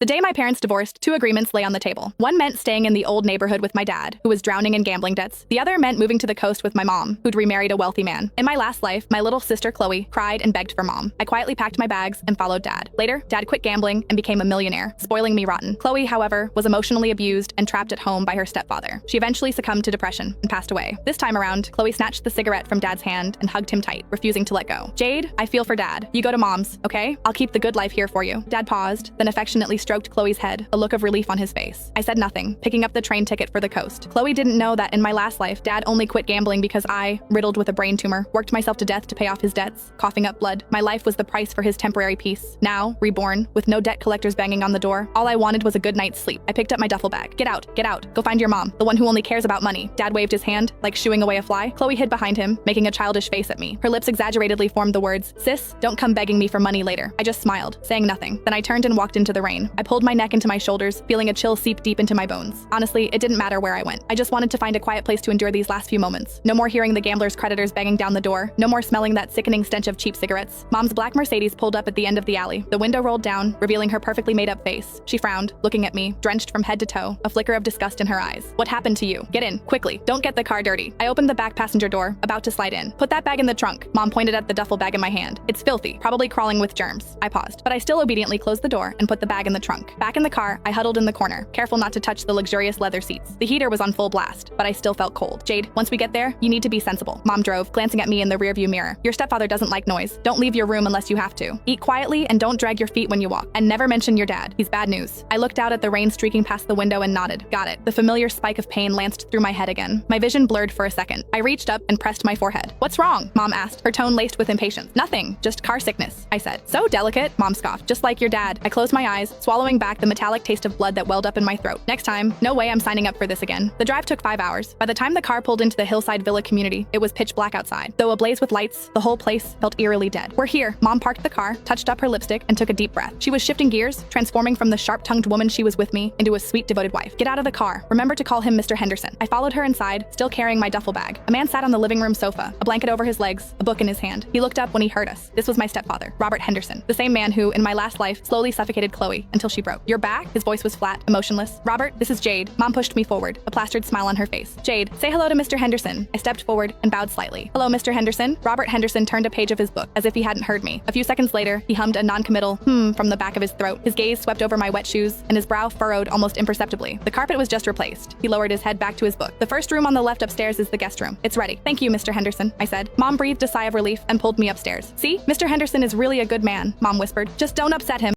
The day my parents divorced, two agreements lay on the table. One meant staying in the old neighborhood with my dad, who was drowning in gambling debts. The other meant moving to the coast with my mom, who'd remarried a wealthy man. In my last life, my little sister Chloe cried and begged for mom. I quietly packed my bags and followed dad. Later, dad quit gambling and became a millionaire, spoiling me rotten. Chloe, however, was emotionally abused and trapped at home by her stepfather. She eventually succumbed to depression and passed away. This time around, Chloe snatched the cigarette from dad's hand and hugged him tight, refusing to let go. Jade, I feel for dad. You go to mom's, okay? I'll keep the good life here for you. Dad paused, then affectionately stroked Chloe's head, a look of relief on his face. I said nothing, picking up the train ticket for the coast. Chloe didn't know that in my last life, dad only quit gambling because I, riddled with a brain tumor, worked myself to death to pay off his debts, coughing up blood. My life was the price for his temporary peace. Now, reborn, with no debt collectors banging on the door, all I wanted was a good night's sleep. I picked up my duffel bag. Get out, go find your mom, the one who only cares about money. Dad waved his hand, like shooing away a fly. Chloe hid behind him, making a childish face at me. Her lips exaggeratedly formed the words, "Sis, don't come begging me for money later." I just smiled, saying nothing. Then I turned and walked into the rain. I pulled my neck into my shoulders, feeling a chill seep deep into my bones. Honestly, it didn't matter where I went. I just wanted to find a quiet place to endure these last few moments. No more hearing the gambler's creditors banging down the door. No more smelling that sickening stench of cheap cigarettes. Mom's black Mercedes pulled up at the end of the alley. The window rolled down, revealing her perfectly made-up face. She frowned, looking at me, drenched from head to toe, a flicker of disgust in her eyes. "What happened to you? Get in, quickly. Don't get the car dirty." I opened the back passenger door, about to slide in. "Put that bag in the trunk." Mom pointed at the duffel bag in my hand. "It's filthy, probably crawling with germs." I paused, but I still obediently closed the door and put the bag in the trunk. Back in the car, I huddled in the corner, careful not to touch the luxurious leather seats. The heater was on full blast, but I still felt cold. "Jade, once we get there, you need to be sensible." Mom drove, glancing at me in the rearview mirror. "Your stepfather doesn't like noise. Don't leave your room unless you have to. Eat quietly and don't drag your feet when you walk. And never mention your dad. He's bad news." I looked out at the rain streaking past the window and nodded. Got it. The familiar spike of pain lanced through my head again. My vision blurred for a second. I reached up and pressed my forehead. "What's wrong?" Mom asked, her tone laced with impatience. "Nothing, just car sickness," I said. "So delicate," Mom scoffed. "Just like your dad." I closed my eyes, swallowing back the metallic taste of blood that welled up in my throat. Next time, no way I'm signing up for this again. The drive took 5 hours. By the time the car pulled into the hillside villa community, it was pitch black outside. Though ablaze with lights, the whole place felt eerily dead. "We're here." Mom parked the car, touched up her lipstick, and took a deep breath. She was shifting gears, transforming from the sharp-tongued woman she was with me into a sweet, devoted wife. "Get out of the car. Remember to call him Mr. Henderson." I followed her inside, still carrying my duffel bag. A man sat on the living room sofa, a blanket over his legs, a book in his hand. He looked up when he heard us. This was my stepfather, Robert Henderson, the same man who, in my last life, slowly suffocated Chloe until she broke. "You're back?" His voice was flat, emotionless. "Robert, this is Jade." Mom pushed me forward, a plastered smile on her face. "Jade, say hello to Mr. Henderson." I stepped forward and bowed slightly. "Hello, Mr. Henderson." Robert Henderson turned a page of his book, as if he hadn't heard me. A few seconds later, he hummed a non-committal from the back of his throat. His gaze swept over my wet shoes, and his brow furrowed almost imperceptibly. The carpet was just replaced. He lowered his head back to his book. "The first room on the left upstairs is the guest room. It's ready." "Thank you, Mr. Henderson," I said. Mom breathed a sigh of relief and pulled me upstairs. "See? Mr. Henderson is really a good man," Mom whispered. "Just don't upset him."